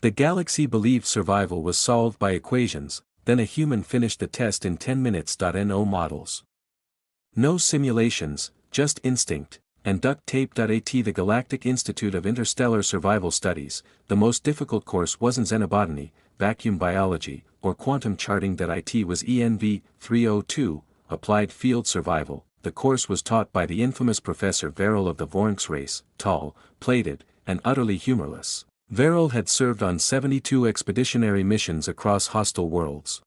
The galaxy believed survival was solved by equations, then a human finished the test in 10 minutes. No models. No simulations, just instinct, and duct tape. At the Galactic Institute of Interstellar Survival Studies, the most difficult course wasn't xenobotany, vacuum biology, or quantum charting. It was ENV 302, Applied Field Survival. The course was taught by the infamous Professor Verrill of the Voronx race, tall, plated, and utterly humorless. Verrill had served on 72 expeditionary missions across hostile worlds.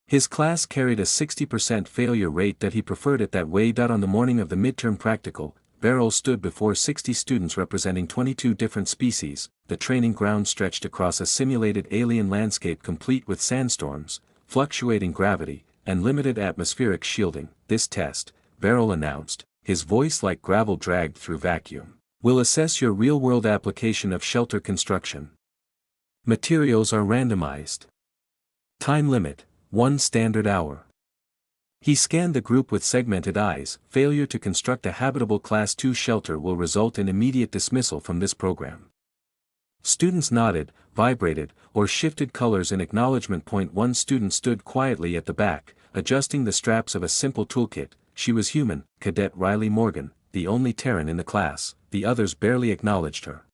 His class carried a 60% failure rate. He preferred it that way. On the morning of the midterm practical, Verrill stood before 60 students representing 22 different species. The training ground stretched across a simulated alien landscape complete with sandstorms, fluctuating gravity, and limited atmospheric shielding. This test, Verrill announced, his voice like gravel dragged through vacuum, will assess your real-world application of shelter construction. Materials are randomized. Time limit, 1 standard hour. He scanned the group with segmented eyes. Failure to construct a habitable Class 2 shelter will result in immediate dismissal from this program. Students nodded, vibrated, or shifted colors in acknowledgement. One student stood quietly at the back, adjusting the straps of a simple toolkit. She was human, Cadet Riley Morgan, the only Terran in the class. The others barely acknowledged her.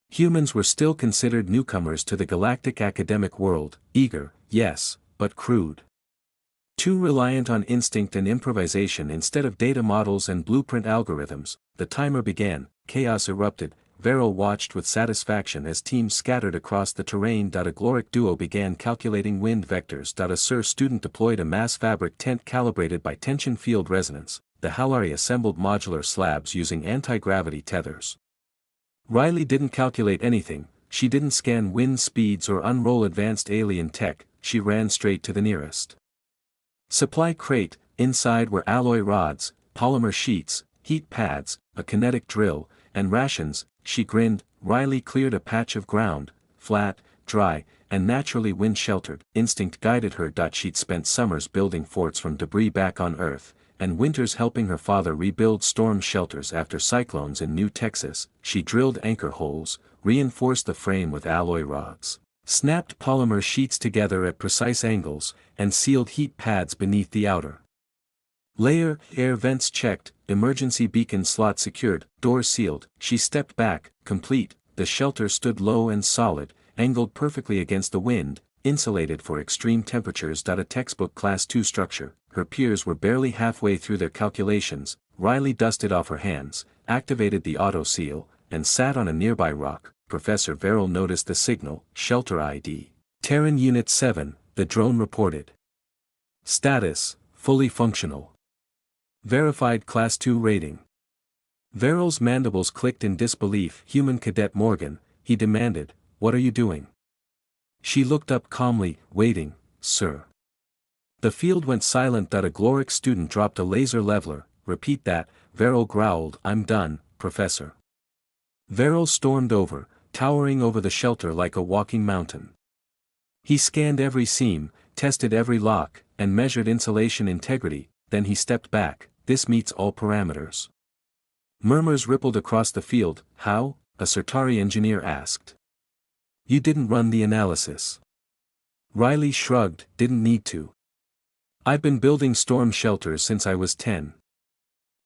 Humans were still considered newcomers to the galactic academic world, eager, yes, but crude. Too reliant on instinct and improvisation instead of data models and blueprint algorithms. The timer began, chaos erupted. Verrill watched with satisfaction as teams scattered across the terrain. A Gloric duo began calculating wind vectors. A Sir student deployed a mass fabric tent calibrated by tension field resonance. The Halari assembled modular slabs using anti-gravity tethers. Riley didn't calculate anything. She didn't scan wind speeds or unroll advanced alien tech. She ran straight to the nearest supply crate. Inside were alloy rods, polymer sheets, heat pads, a kinetic drill, and rations. She grinned. Riley cleared a patch of ground, flat, dry, and naturally wind-sheltered. Instinct guided her. She'd spent summers building forts from debris back on Earth, and winters helping her father rebuild storm shelters after cyclones in New Texas. She drilled anchor holes, reinforced the frame with alloy rods, snapped polymer sheets together at precise angles, and sealed heat pads beneath the outer layer. Air vents checked, emergency beacon slot secured, door sealed. She stepped back, complete. The shelter stood low and solid, angled perfectly against the wind, insulated for extreme temperatures. A textbook Class 2 structure. Her peers were barely halfway through their calculations. Riley dusted off her hands, activated the auto seal, and sat on a nearby rock. Professor Verrill noticed the signal, Shelter ID. Terran Unit 7, the drone reported. Status, fully functional. Verified Class 2 rating. Verrill's mandibles clicked in disbelief. Human Cadet Morgan, he demanded, what are you doing? She looked up calmly, waiting, sir. The field went silent. A Gloric student dropped a laser leveler. Repeat that. Verrill growled, I'm done, Professor. Verrill stormed over, towering over the shelter like a walking mountain. He scanned every seam, tested every lock, and measured insulation integrity. Then he stepped back. This meets all parameters. Murmurs rippled across the field. How? A Certari engineer asked. You didn't run the analysis. Riley shrugged, didn't need to. I've been building storm shelters since I was 10.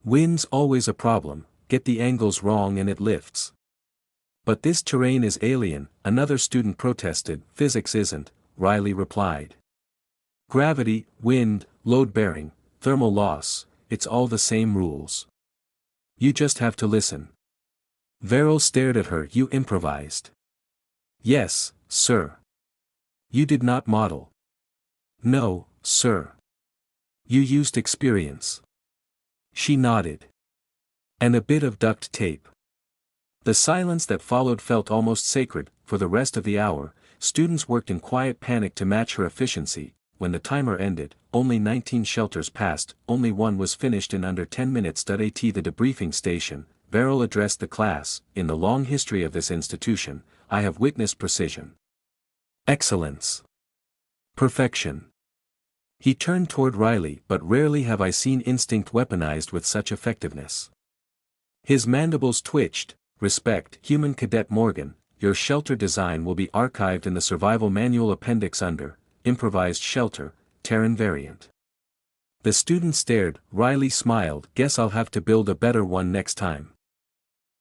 Wind's always a problem, get the angles wrong and it lifts. But this terrain is alien, another student protested. Physics isn't, Riley replied. Gravity, wind, load-bearing, thermal loss, it's all the same rules. You just have to listen. Verrill stared at her. You improvised. Yes, sir. You did not model. No, sir. You used experience. She nodded. And a bit of duct tape. The silence that followed felt almost sacred. For the rest of the hour, students worked in quiet panic to match her efficiency. When the timer ended, only 19 shelters passed, only one was finished in under 10 minutes. At the debriefing station, Verrill addressed the class. In the long history of this institution, I have witnessed precision, excellence, perfection. He turned toward Riley. But rarely have I seen instinct weaponized with such effectiveness. His mandibles twitched. Respect, Human Cadet Morgan, your shelter design will be archived in the survival manual appendix under Improvised Shelter, Terran Variant. The student stared. Riley smiled. Guess I'll have to build a better one next time.